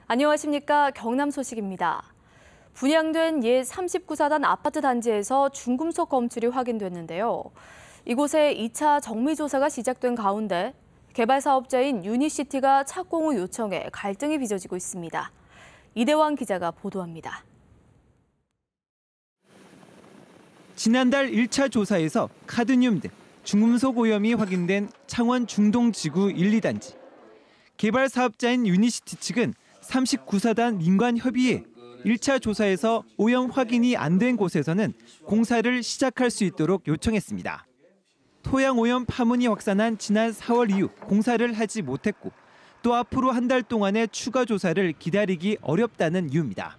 안녕하십니까. 경남 소식입니다. 분양된 옛 39사단 아파트 단지에서 중금속 검출이 확인됐는데요. 이곳에 2차 정밀조사가 시작된 가운데 개발 사업자인 유니시티가 착공을 요청해 갈등이 빚어지고 있습니다. 이대왕 기자가 보도합니다. 지난달 1차 조사에서 카드뮴 등 중금속 오염이 확인된 창원 중동지구 1, 2단지. 개발 사업자인 유니시티 측은 39사단 민관협의회 1차 조사에서 오염 확인이 안 된 곳에서는 공사를 시작할 수 있도록 요청했습니다. 토양 오염 파문이 확산한 지난 4월 이후 공사를 하지 못했고 또 앞으로 한 달 동안의 추가 조사를 기다리기 어렵다는 이유입니다.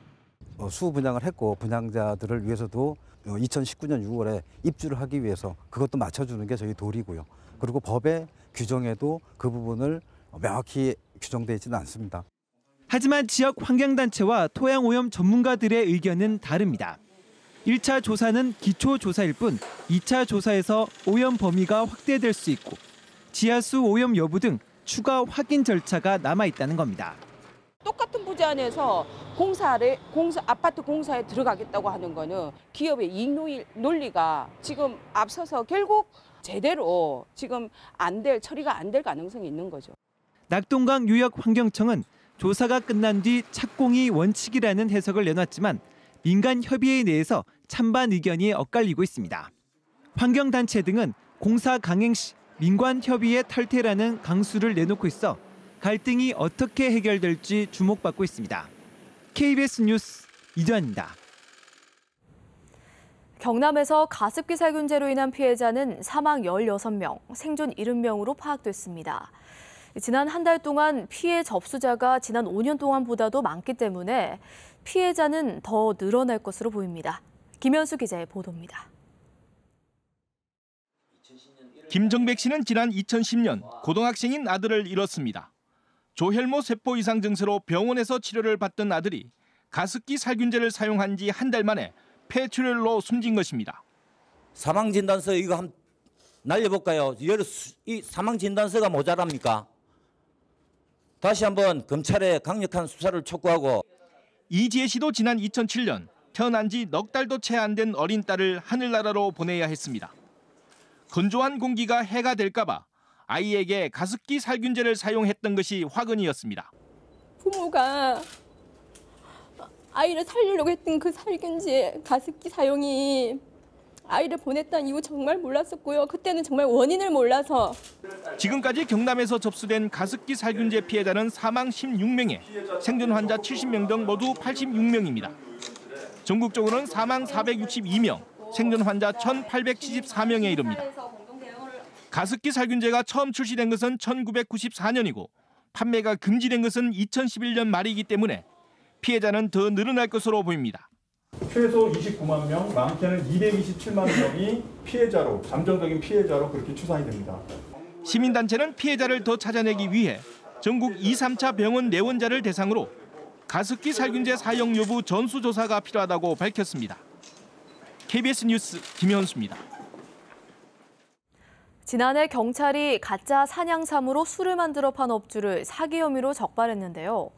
수분양을 했고 분양자들을 위해서도 2019년 6월에 입주를 하기 위해서 그것도 맞춰주는 게 저희 도리고요. 그리고 법의 규정에도 그 부분을 명확히 규정되어 있지는 않습니다. 하지만 지역 환경단체와 토양오염 전문가들의 의견은 다릅니다. 1차 조사는 기초조사일 뿐 2차 조사에서 오염 범위가 확대될 수 있고 지하수 오염 여부 등 추가 확인 절차가 남아있다는 겁니다. 똑같은 부지 안에서 아파트 공사에 들어가겠다고 하는 거는 기업의 이익 논리가 지금 앞서서 결국 제대로 지금 처리가 안 될 가능성이 있는 거죠. 낙동강 유역환경청은 조사가 끝난 뒤 착공이 원칙이라는 해석을 내놨지만 민간협의회 내에서 찬반 의견이 엇갈리고 있습니다. 환경단체 등은 공사 강행 시 민관협의회 탈퇴라는 강수를 내놓고 있어 갈등이 어떻게 해결될지 주목받고 있습니다. KBS 뉴스 이대환입니다. 경남에서 가습기 살균제로 인한 피해자는 사망 16명, 생존 70명으로 파악됐습니다. 지난 한 달 동안 피해 접수자가 지난 5년 동안보다도 많기 때문에 피해자는 더 늘어날 것으로 보입니다. 김현수 기자의 보도입니다. 김정백 씨는 지난 2010년 고등학생인 아들을 잃었습니다. 조혈모 세포 이상 증세로 병원에서 치료를 받던 아들이 가습기 살균제를 사용한 지 한 달 만에 폐출혈로 숨진 것입니다. 사망진단서 이거 한번 날려볼까요? 이 사망진단서가 모자랍니까? 다시 한번 검찰에 강력한 수사를 촉구하고. 이지혜 씨도 지난 2007년 태어난 지 넉 달도 채 안 된 어린 딸을 하늘나라로 보내야 했습니다. 건조한 공기가 해가 될까 봐 아이에게 가습기 살균제를 사용했던 것이 화근이었습니다. 부모가 아이를 살리려고 했던 그 살균제 가습기 사용이 아이를 보냈던 이후 정말 몰랐었고요. 그때는 정말 원인을 몰라서. 지금까지 경남에서 접수된 가습기 살균제 피해자는 사망 16명에 생존 환자 70명 등 모두 86명입니다. 전국적으로는 사망 462명, 생존 환자 1,874명에 이릅니다. 가습기 살균제가 처음 출시된 것은 1994년이고 판매가 금지된 것은 2011년 말이기 때문에 피해자는 더 늘어날 것으로 보입니다. 최소 29만 명, 많게는 227만 명이 피해자로, 잠정적인 피해자로 그렇게 추산이 됩니다. 시민단체는 피해자를 더 찾아내기 위해 전국 2, 3차 병원 내원자를 대상으로 가습기 살균제 사용 여부 전수조사가 필요하다고 밝혔습니다. KBS 뉴스 김현수입니다. 지난해 경찰이 가짜 산양삼으로 술을 만들어 판 업주를 사기 혐의로 적발했는데요.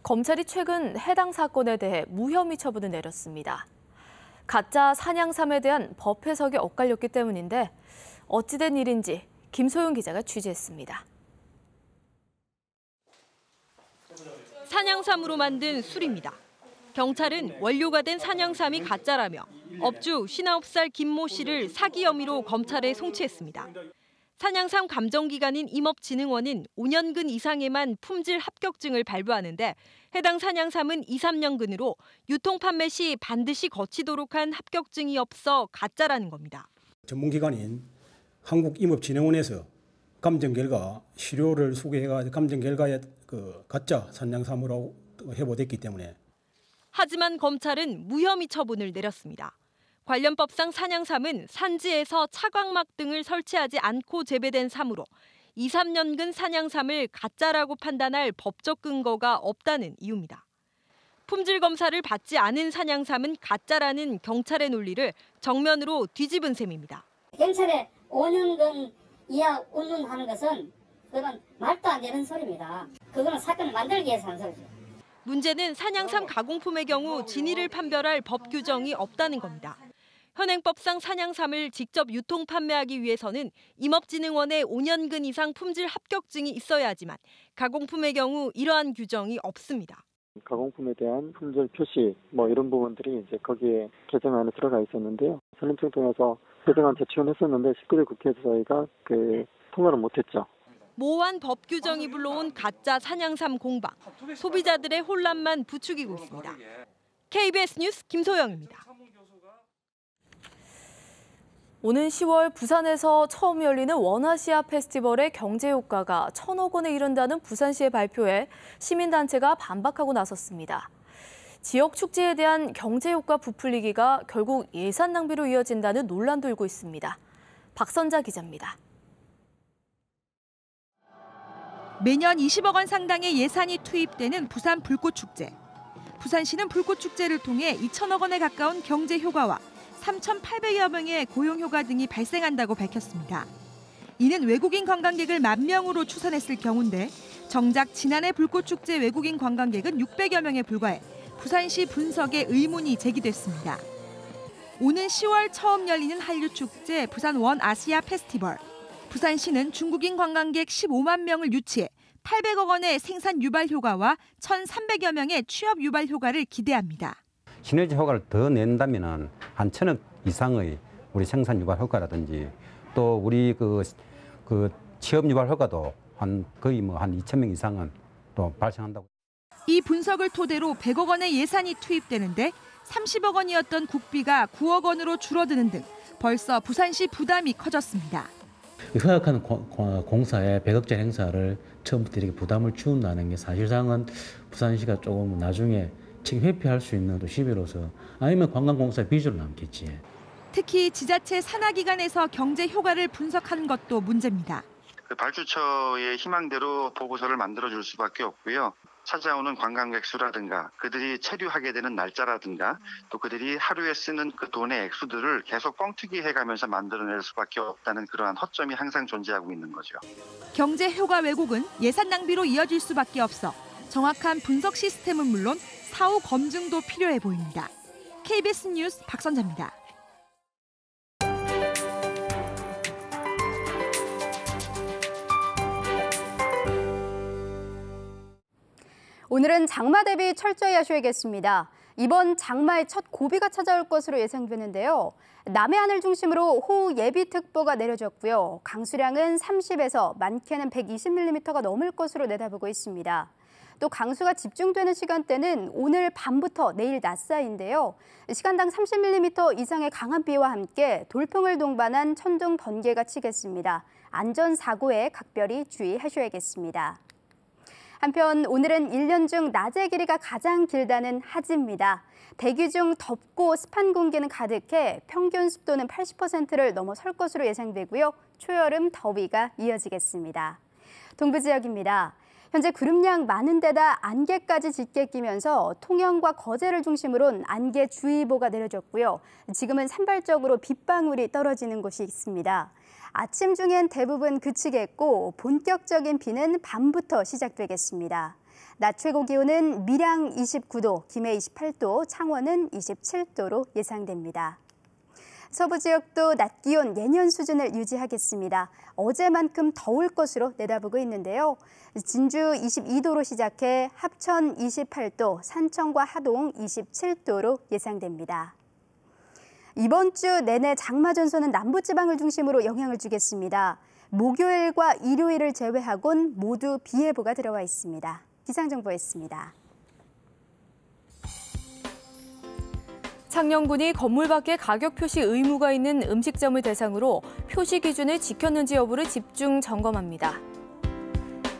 검찰이 최근 해당 사건에 대해 무혐의 처분을 내렸습니다. 가짜 산양삼에 대한 법 해석이 엇갈렸기 때문인데 어찌된 일인지 김소영 기자가 취재했습니다. 산양삼으로 만든 술입니다. 경찰은 원료가 된 산양삼이 가짜라며 업주 59살 김모 씨를 사기 혐의로 검찰에 송치했습니다. 산양삼 감정기관인 임업진흥원은 5년근 이상에만 품질 합격증을 발부하는데 해당 산양삼은 2, 3년근으로 유통 판매 시 반드시 거치도록 한 합격증이 없어 가짜라는 겁니다. 전문기관인 한국임업진흥원에서 감정 결과 시료를 소개해가 감정 결과에 가짜 산양삼으로 해보됐기 때문에. 하지만 검찰은 무혐의 처분을 내렸습니다. 관련 법상 산양삼은 산지에서 차광막 등을 설치하지 않고 재배된 삼으로 2, 3년근 산양삼을 가짜라고 판단할 법적 근거가 없다는 이유입니다. 품질 검사를 받지 않은 산양삼은 가짜라는 경찰의 논리를 정면으로 뒤집은 셈입니다. 경찰에 5년근 이하 운운하는 것은 그건 말도 안 되는 소리입니다. 그거는 사건을 만들기 위해서 하는 소리죠. 문제는 산양삼 가공품의 경우 진위를 판별할 법 규정이 없다는 겁니다. 현행법상 산양삼을 직접 유통 판매하기 위해서는 임업진흥원의 5년근 이상 품질 합격증이 있어야 하지만 가공품의 경우 이러한 규정이 없습니다. 가공품에 대한 품질 표시 이런 부분들이 이제 거기에 개정안에 들어가 있었는데요. 산림청 통해서 개정안 제출했었는데 19대 국회에서 저희가 통과를 못했죠. 모호한 법 규정이 불러온 가짜 산양삼 공방, 소비자들의 혼란만 부추기고 있습니다. KBS 뉴스 김소영입니다. 오는 10월 부산에서 처음 열리는 원아시아 페스티벌의 경제 효과가 1,000억 원에 이른다는 부산시의 발표에 시민단체가 반박하고 나섰습니다. 지역 축제에 대한 경제 효과 부풀리기가 결국 예산 낭비로 이어진다는 논란도 일고 있습니다. 박선자 기자입니다. 매년 20억 원 상당의 예산이 투입되는 부산 불꽃축제. 부산시는 불꽃축제를 통해 2천억 원에 가까운 경제 효과와 3,800여 명의 고용 효과 등이 발생한다고 밝혔습니다. 이는 외국인 관광객을 10,000명으로 추산했을 경우인데 정작 지난해 불꽃축제 외국인 관광객은 600여 명에 불과해 부산시 분석에 의문이 제기됐습니다. 오는 10월 처음 열리는 한류축제 부산 원아시아 페스티벌. 부산시는 중국인 관광객 15만 명을 유치해 800억 원의 생산 유발 효과와 1,300여 명의 취업 유발 효과를 기대합니다. 시너지 효과를 더 낸다면 한 1,000억 이상의 우리 생산 유발 효과라든지 또 우리 그 취업 유발 효과도 거의 한 2,000명 이상은 또 발생한다고. 이 분석을 토대로 100억 원의 예산이 투입되는데 30억 원이었던 국비가 9억 원으로 줄어드는 등 벌써 부산시 부담이 커졌습니다. 허약한 공사에 100억짜리 행사를 처음부터 이렇게 부담을 주는다는 게 사실상은 부산시가 조금 나중에 책임 회피할 수 있는 또 시비로서 아니면 관광공사의 빚으로 남겠지. 특히 지자체 산하기관에서 경제 효과를 분석하는 것도 문제입니다. 발주처의 희망대로 보고서를 만들어줄 수밖에 없고요. 찾아오는 관광객 수라든가 그들이 체류하게 되는 날짜라든가 또 그들이 하루에 쓰는 그 돈의 액수들을 계속 뻥튀기 해가면서 만들어낼 수밖에 없다는 그러한 허점이 항상 존재하고 있는 거죠. 경제 효과 왜곡은 예산 낭비로 이어질 수밖에 없어 정확한 분석 시스템은 물론 사후 검증도 필요해 보입니다. KBS 뉴스 박선자입니다. 오늘은 장마 대비 철저히 하셔야겠습니다. 이번 장마의 첫 고비가 찾아올 것으로 예상되는데요. 남해안을 중심으로 호우 예비특보가 내려졌고요. 강수량은 30에서 많게는 120mm가 넘을 것으로 내다보고 있습니다. 또 강수가 집중되는 시간대는 오늘 밤부터 내일 낮 사이인데요. 시간당 30mm 이상의 강한 비와 함께 돌풍을 동반한 천둥 번개가 치겠습니다. 안전사고에 각별히 주의하셔야겠습니다. 한편 오늘은 1년 중 낮의 길이가 가장 길다는 하지입니다. 대기 중 덥고 습한 공기는 가득해 평균 습도는 80%를 넘어설 것으로 예상되고요. 초여름 더위가 이어지겠습니다. 동부 지역입니다. 현재 구름량 많은 데다 안개까지 짙게 끼면서 통영과 거제를 중심으로는 안개주의보가 내려졌고요. 지금은 산발적으로 빗방울이 떨어지는 곳이 있습니다. 아침 중엔 대부분 그치겠고 본격적인 비는 밤부터 시작되겠습니다. 낮 최고 기온은 밀양 29도, 김해 28도, 창원은 27도로 예상됩니다. 서부 지역도 낮 기온 예년 수준을 유지하겠습니다. 어제만큼 더울 것으로 내다보고 있는데요. 진주 22도로 시작해 합천 28도, 산청과 하동 27도로 예상됩니다. 이번 주 내내 장마 전선은 남부지방을 중심으로 영향을 주겠습니다. 목요일과 일요일을 제외하곤 모두 비 예보가 들어와 있습니다. 기상정보였습니다. 창녕군이 건물 밖에 가격 표시 의무가 있는 음식점을 대상으로 표시 기준을 지켰는지 여부를 집중 점검합니다.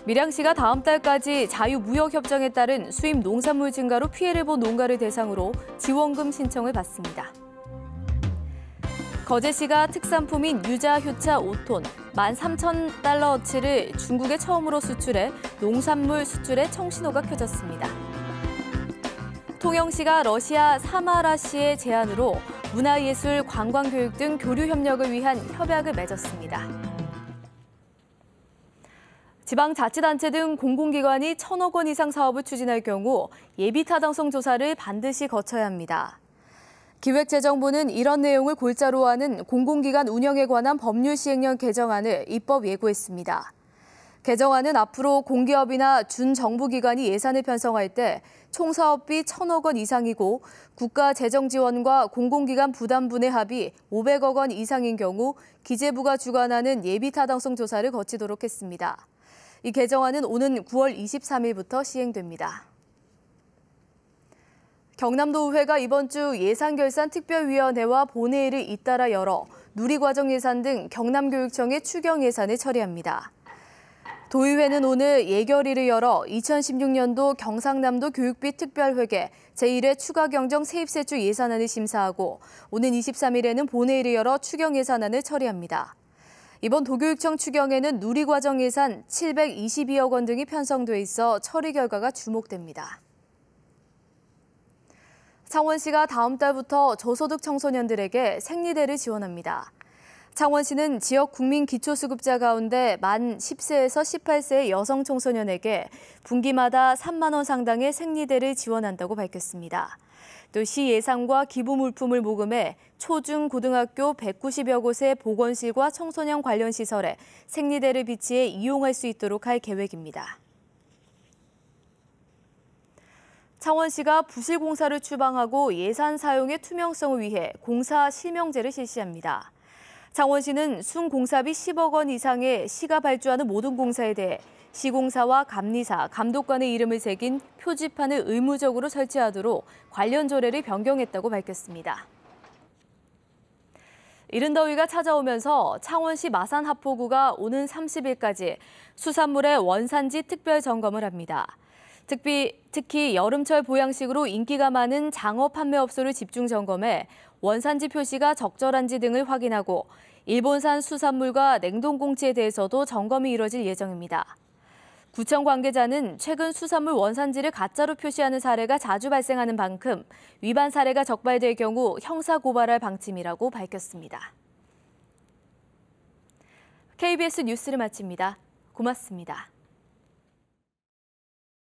밀양시가 다음 달까지 자유무역협정에 따른 수입 농산물 증가로 피해를 본 농가를 대상으로 지원금 신청을 받습니다. 거제시가 특산품인 유자 효차 5톤, 13,000달러어치를 중국에 처음으로 수출해 농산물 수출에 청신호가 켜졌습니다. 통영시가 러시아 사마라시의 제안으로 문화예술, 관광교육 등 교류 협력을 위한 협약을 맺었습니다. 지방자치단체 등 공공기관이 1,000억 원 이상 사업을 추진할 경우 예비타당성 조사를 반드시 거쳐야 합니다. 기획재정부는 이런 내용을 골자로 하는 공공기관 운영에 관한 법률 시행령 개정안을 입법 예고했습니다. 개정안은 앞으로 공기업이나 준정부기관이 예산을 편성할 때 총 사업비 1,000억 원 이상이고 국가 재정 지원과 공공기관 부담분의 합이 500억 원 이상인 경우 기재부가 주관하는 예비타당성 조사를 거치도록 했습니다. 이 개정안은 오는 9월 23일부터 시행됩니다. 경남도의회가 이번 주 예산결산특별위원회와 본회의를 잇따라 열어 누리과정 예산 등 경남교육청의 추경 예산을 처리합니다. 도의회는 오늘 예결위를 열어 2016년도 경상남도 교육비 특별회계 제1회 추가경정 세입세출 예산안을 심사하고 오는 23일에는 본회의를 열어 추경 예산안을 처리합니다. 이번 도교육청 추경에는 누리과정 예산 722억 원 등이 편성돼 있어 처리 결과가 주목됩니다. 창원시가 다음 달부터 저소득 청소년들에게 생리대를 지원합니다. 창원시는 지역 국민 기초수급자 가운데 만 10세에서 18세의 여성 청소년에게 분기마다 3만 원 상당의 생리대를 지원한다고 밝혔습니다. 또 시 예산과 기부 물품을 모금해 초중 고등학교 190여 곳의 보건실과 청소년 관련 시설에 생리대를 비치해 이용할 수 있도록 할 계획입니다. 창원시가 부실공사를 추방하고 예산 사용의 투명성을 위해 공사 실명제를 실시합니다. 창원시는 순공사비 10억 원 이상의 시가 발주하는 모든 공사에 대해 시공사와 감리사, 감독관의 이름을 새긴 표지판을 의무적으로 설치하도록 관련 조례를 변경했다고 밝혔습니다. 이른 더위가 찾아오면서 창원시 마산하포구가 오는 30일까지 수산물의 원산지 특별 점검을 합니다. 특히 여름철 보양식으로 인기가 많은 장어 판매업소를 집중 점검해 원산지 표시가 적절한지 등을 확인하고 일본산 수산물과 냉동꽁치에 대해서도 점검이 이뤄질 예정입니다. 구청 관계자는 최근 수산물 원산지를 가짜로 표시하는 사례가 자주 발생하는 만큼 위반 사례가 적발될 경우 형사 고발할 방침이라고 밝혔습니다. KBS 뉴스를 마칩니다. 고맙습니다.